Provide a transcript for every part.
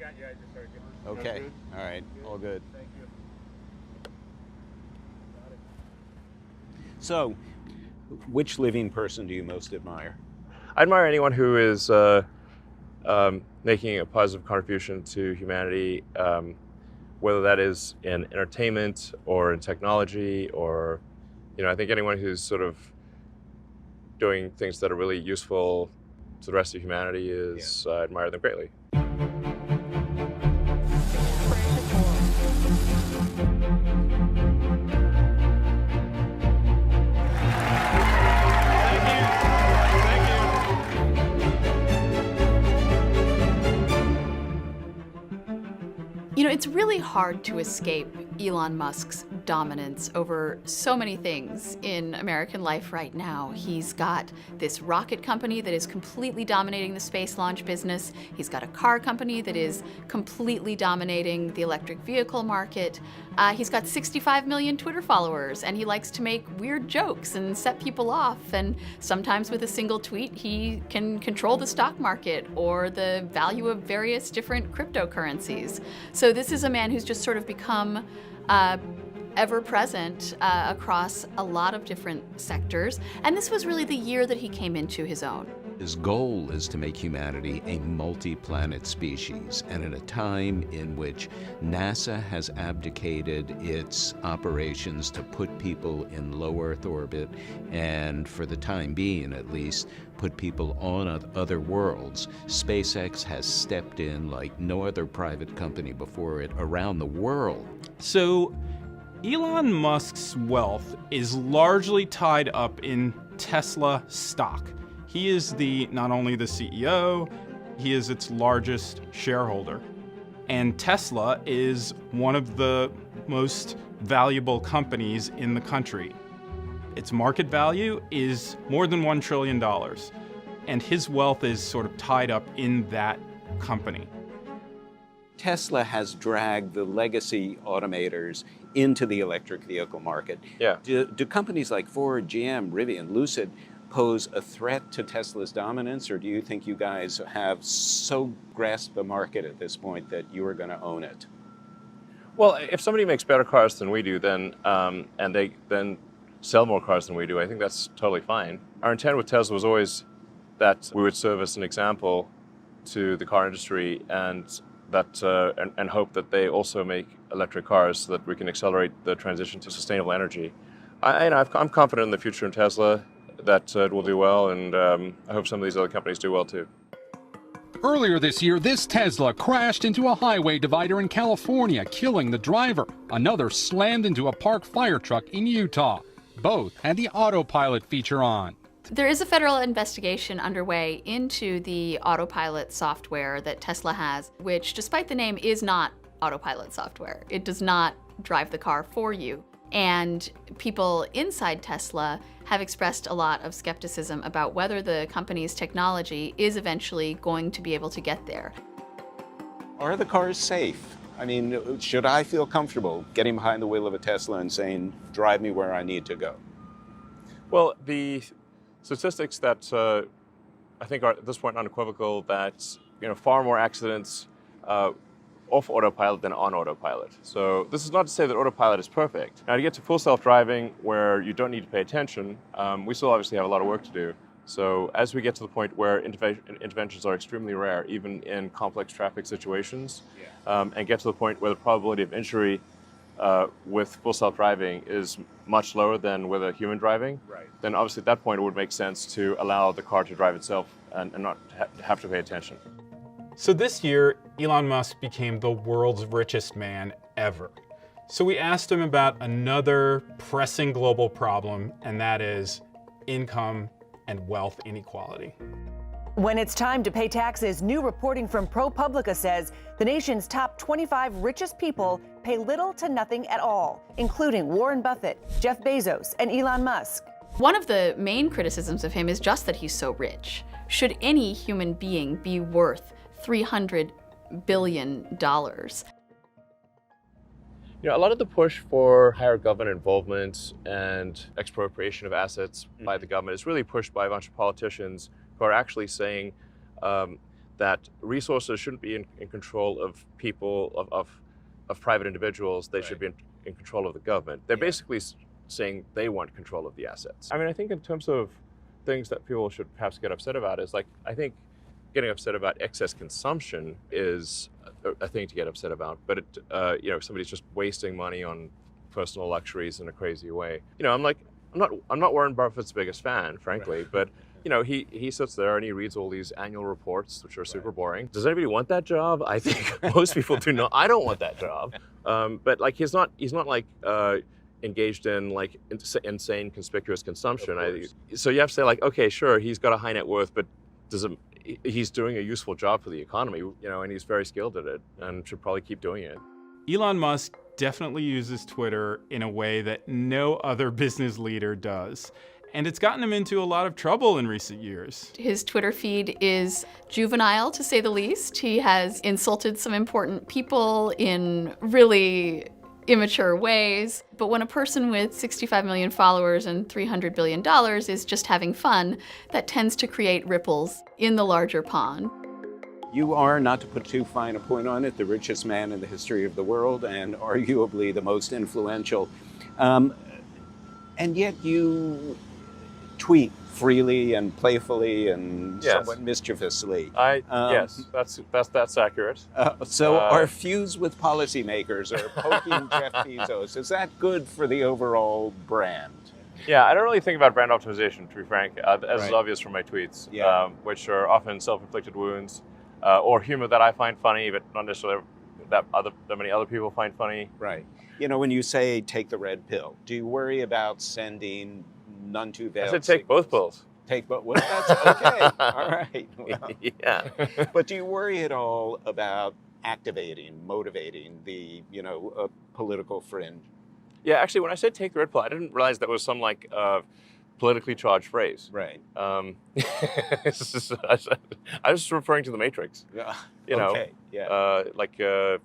got you. I just heard you. Okay. All right. All good. Thank you. So, which living person do you most admire? I admire anyone who is making a positive contribution to humanity, whether that is in entertainment or in technology, or, I think anyone who's sort of doing things that are really useful to the rest of humanity is, I admire them greatly. It's really hard to escape Elon Musk's dominance over so many things in American life right now. He's got this rocket company that is completely dominating the space launch business. He's got a car company that is completely dominating the electric vehicle market. He's got 65 million Twitter followers, and he likes to make weird jokes and set people off. And sometimes with a single tweet, he can control the stock market or the value of various different cryptocurrencies. So this is a man who's just sort of become ever present across a lot of different sectors. And this was really the year that he came into his own. His goal is to make humanity a multi-planet species, and at a time in which NASA has abdicated its operations to put people in low Earth orbit, and for the time being at least, put people on other worlds, SpaceX has stepped in like no other private company before it around the world. So, Elon Musk's wealth is largely tied up in Tesla stock. He is not only the CEO, he is its largest shareholder. And Tesla is one of the most valuable companies in the country. Its market value is more than $1 trillion. And his wealth is sort of tied up in that company. Tesla has dragged the legacy automakers into the electric vehicle market. Yeah. Do companies like Ford, GM, Rivian, Lucid pose a threat to Tesla's dominance, or do you think you guys have so grasped the market at this point that you are going to own it? Well, if somebody makes better cars than we do, then and they then sell more cars than we do, I think that's totally fine. Our intent with Tesla was always that we would serve as an example to the car industry, and that and hope that they also make electric cars so that we can accelerate the transition to sustainable energy. I'm confident in the future in Tesla, that it will do well, and I hope some of these other companies do well too. Earlier this year, this Tesla crashed into a highway divider in California, killing the driver. Another slammed into a parked fire truck in Utah. Both had the autopilot feature on. There is a federal investigation underway into the autopilot software that Tesla has, which, despite the name, is not autopilot software. It does not drive the car for you. And people inside Tesla have expressed a lot of skepticism about whether the company's technology is eventually going to be able to get there. Are the cars safe? I mean, should I feel comfortable getting behind the wheel of a Tesla and saying, drive me where I need to go? Well, the statistics that I think are at this point unequivocal, that far more accidents off autopilot than on autopilot. So this is not to say that autopilot is perfect. Now, to get to full self-driving where you don't need to pay attention, we still obviously have a lot of work to do. So as we get to the point where interventions are extremely rare, even in complex traffic situations, and get to the point where the probability of injury with full self-driving is much lower than with a human driving, then obviously at that point it would make sense to allow the car to drive itself and not have to pay attention. So this year, Elon Musk became the world's richest man ever. So we asked him about another pressing global problem, and that is income and wealth inequality. When it's time to pay taxes, new reporting from ProPublica says the nation's top 25 richest people pay little to nothing at all, including Warren Buffett, Jeff Bezos, and Elon Musk. One of the main criticisms of him is just that he's so rich. Should any human being be worth $300 billion? A lot of the push for higher government involvement and expropriation of assets by the government is really pushed by a bunch of politicians who are actually saying that that resources shouldn't be in control of people, of private individuals. They should be in control of the government. They're basically saying they want control of the assets. I mean, I think in terms of things that people should perhaps get upset about is, like, I think getting upset about excess consumption is a thing to get upset about. But it, you know, somebody's just wasting money on personal luxuries in a crazy way. You know, I'm not Warren Buffett's biggest fan, frankly, but you know, he sits there and he reads all these annual reports, which are super boring. Does anybody want that job? I think most people do not. I don't want that job. But like, he's not like engaged in like insane conspicuous consumption. So you have to say, like, okay, sure, he's got a high net worth, but he's doing a useful job for the economy, you know, and he's very skilled at it and should probably keep doing it. Elon Musk definitely uses Twitter in a way that no other business leader does. And it's gotten him into a lot of trouble in recent years. His Twitter feed is juvenile, to say the least. He has insulted some important people in really immature ways. But when a person with 65 million followers and $300 billion is just having fun, that tends to create ripples in the larger pond. You are, not to put too fine a point on it, the richest man in the history of the world and arguably the most influential. And yet you tweet freely and playfully and somewhat mischievously. Yes, that's accurate. So our feuds with policymakers are poking Jeff Bezos. Is that good for the overall brand? Yeah, I don't really think about brand optimization, to be frank, as is obvious from my tweets, which are often self-inflicted wounds or humor that I find funny, but not necessarily that many other people find funny. Right. You know, when you say take the red pill, do you worry about sending none too veiled? I said take both pills. Take both. Well, that's okay. All right. Well, yeah. But do you worry at all about activating, motivating the, you know, political fringe? Yeah, actually, when I said take the red pill, I didn't realize that was some like politically charged phrase. Right. I was referring to the Matrix. Yeah. You know, okay. Yeah.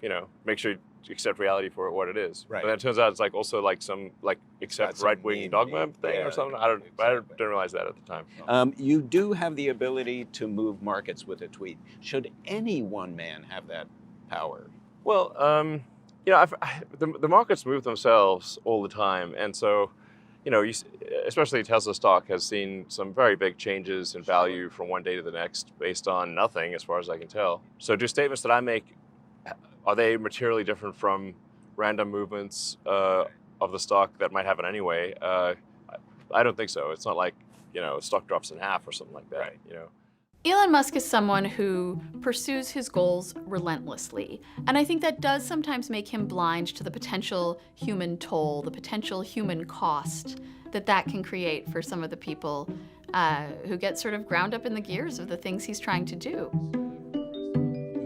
You know, make sure you accept reality for what it is. Right. But then it turns out it's like also like some like accept right-wing dogma thing or something. I didn't realize that at the time. You do have the ability to move markets with a tweet. Should any one man have that power? Well, you know, the markets move themselves all the time, and so, you know, especially Tesla stock has seen some very big changes in value from one day to the next based on nothing, as far as I can tell. So do statements that I make, are they materially different from random movements of the stock that might happen anyway? I don't think so. It's not like, you know, stock drops in half or something like that, right. You know. Elon Musk is someone who pursues his goals relentlessly. And I think that does sometimes make him blind to the potential human toll, the potential human cost that can create for some of the people who get sort of ground up in the gears of the things he's trying to do.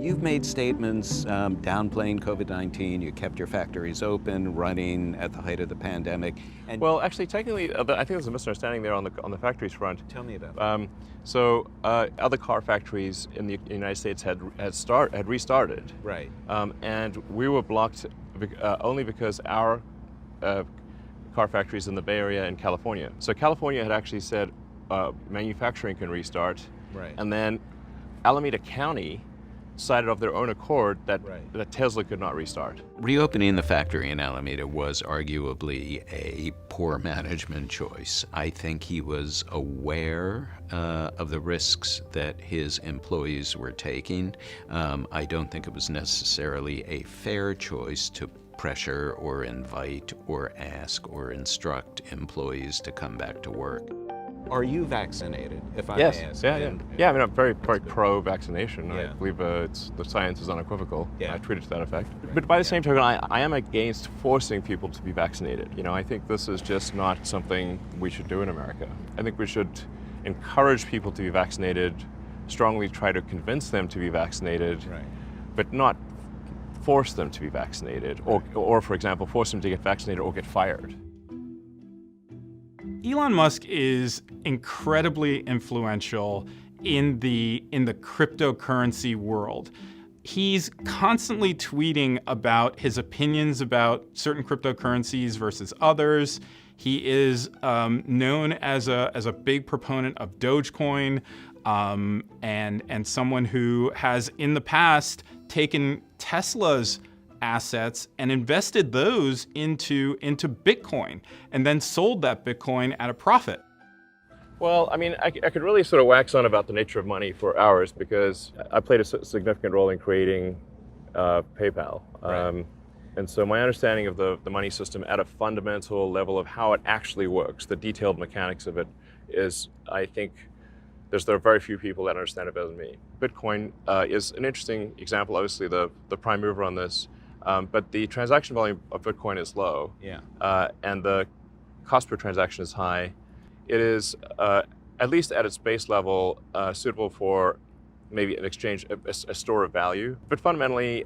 You've made statements downplaying COVID-19. You kept your factories open, running at the height of the pandemic. And well, actually, technically, I think there's a misunderstanding there on the factories front. Tell me about it. So other car factories in the United States had restarted. Right. And we were blocked only because our car factories in the Bay Area and California. So California had actually said manufacturing can restart. Right. And then Alameda County decided of their own accord that Tesla could not restart. Reopening the factory in Alameda was arguably a poor management choice. I think he was aware of the risks that his employees were taking. I don't think it was necessarily a fair choice to pressure or invite or ask or instruct employees to come back to work. Are you vaccinated, if I Yes. may ask? Yeah. I mean, I'm very pro-vaccination. Yeah. I believe the science is unequivocal. Yeah. I tweeted to that effect. But by the same token, I am against forcing people to be vaccinated. You know, I think this is just not something we should do in America. I think we should encourage people to be vaccinated, strongly try to convince them to be vaccinated, but not force them to be vaccinated, or for example, force them to get vaccinated or get fired. Elon Musk is incredibly influential in the cryptocurrency world. He's constantly tweeting about his opinions about certain cryptocurrencies versus others. He is known as a big proponent of Dogecoin. and someone who has in the past taken Tesla's assets and invested those into Bitcoin and then sold that Bitcoin at a profit. Well, I mean, I could really sort of wax on about the nature of money for hours because I played a significant role in creating PayPal. Right. And so my understanding of the money system at a fundamental level of how it actually works, the detailed mechanics of it, is, I think, there are very few people that understand it better than me. Bitcoin is an interesting example, obviously the prime mover on this, but the transaction volume of Bitcoin is low, and the cost per transaction is high. It is, at least at its base level, suitable for maybe an exchange, a store of value. But fundamentally,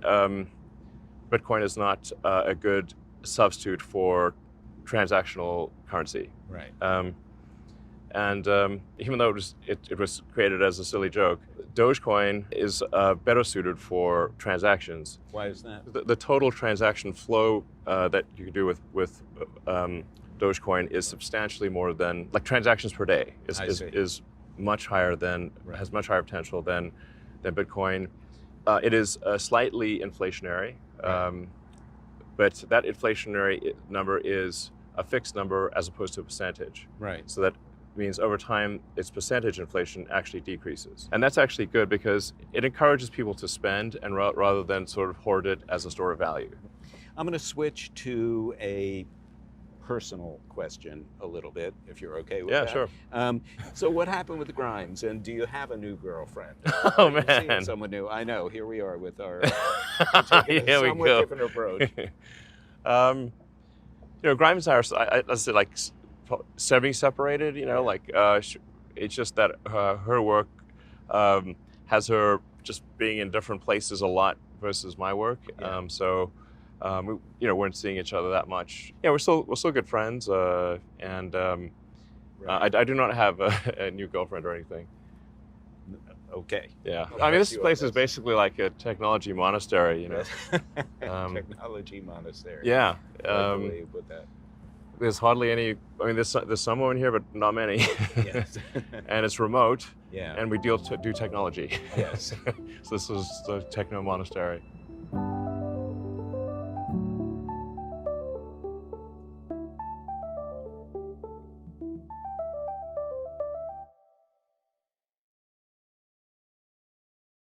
Bitcoin is not a good substitute for transactional currency. Right. And even though it was created as a silly joke, Dogecoin is better suited for transactions. Why is that? The total transaction flow that you can do with Dogecoin is substantially more than, like, transactions per day is much higher than, has much higher potential than Bitcoin. It is slightly inflationary, but that inflationary number is a fixed number as opposed to a percentage. Right. So that means over time, its percentage inflation actually decreases. And that's actually good because it encourages people to spend and rather than sort of hoard it as a store of value. I'm going to switch to a personal question a little bit, if you're okay with that. Yeah, sure. So what happened with Grimes, and do you have a new girlfriend? Oh, Are you seeing man. someone new? I know, here we are with our Here we somewhat go. different approach. Grimes and I said, like, semi-separated, like, it's just that her work has her just being in different places a lot versus my work. Yeah. We weren't seeing each other that much. Yeah, we're still good friends, and Right. I do not have a new girlfriend or anything. Okay. Yeah, I'll I mean, press this you on place is this. basically like a technology monastery, Technology monastery. Yeah, I like the way you put that. there's hardly any. I mean, there's some women here, but not many. Yes. And it's remote, Yeah. and we do technology. Yes. So this is the techno monastery.